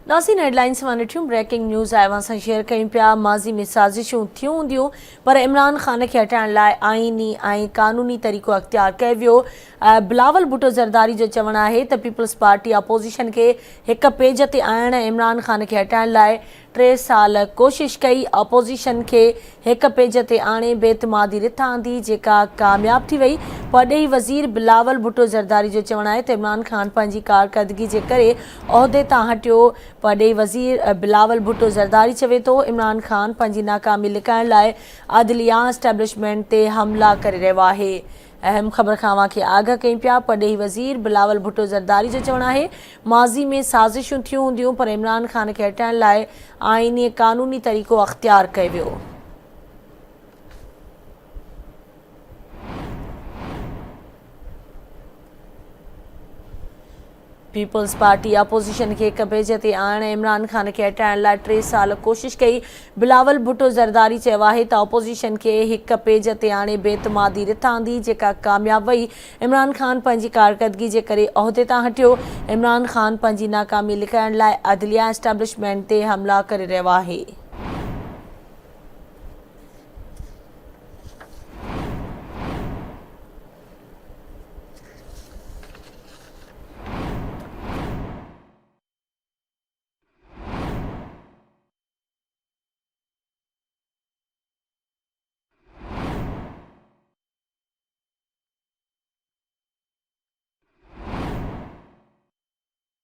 नाज़रीन हेडलाइंस में ॾिठियूं ब्रेकिंग न्यूज़ आया सां शेयर कयूं पिया। माज़ी में साज़िशूं थियूं हूंदियूं पर इमरान ख़ान खे हटाइण लाइ आइनी ऐं क़ानूनी तरीक़ो अख़्तियार कयो वियो। बिलावल भुट्टो ज़रदारी जो चवणु आहे त पीपल्स पार्टी अपोज़िशन खे हिक पेज ते आणण इमरान ख़ान खे हटाइण लाइ 3 साल कोशिश कई। अपोज़िशन खे हिक पेज ते आणे बेतमादी रिथ आंदी जेका कामयाब थी वई। परॾेही वज़ीर बिलावल भुट्टो ज़रदारी जो चवणु आहे त इमरान ख़ान पंहिंजी कारकर्दगी जे करे उहिदे तां हटियो। परॾेही वज़ीर बिलावल भुट्टो ज़रदारी चवे थो इमरान ख़ान पंहिंजी नाकामी लिकाइण लाइ अदलिया एस्टेब्लिशमेंट ते हमला करे रहियो आहे। अहम ख़बर खां अव्हांखे आगाह कयूं पिया। परॾेही वज़ीर बिलावल भुट्टो ज़रदारी जो चवणु आहे माज़ी में साज़िशूं थियूं हूंदियूं पर इमरान ख़ान खे हटाइण लाइ आइनी क़ानूनी तरीक़ो अख़्तियार कयो वियो। पीपल्स पार्टी अपोज़िशन खे हिक पेज ते आणण इमरान ख़ान खे हटाइण लाइ 3 साल कोशिश कई। बिलावल भुट्टो ज़रदारी चयो आहे त अपोज़िशन खे हिक पेज ते आणे बेतमादी रिथ आंदी जेका कामयाब वई। इमरान ख़ान पंहिंजी कारकर्दगी जे करे उहिदे तां हटियो। इमरान ख़ान पंहिंजी नाकामी लिकाइण लाइ अदलिया एस्टेब्लिशमेंट ते हमला करे रहियो आहे।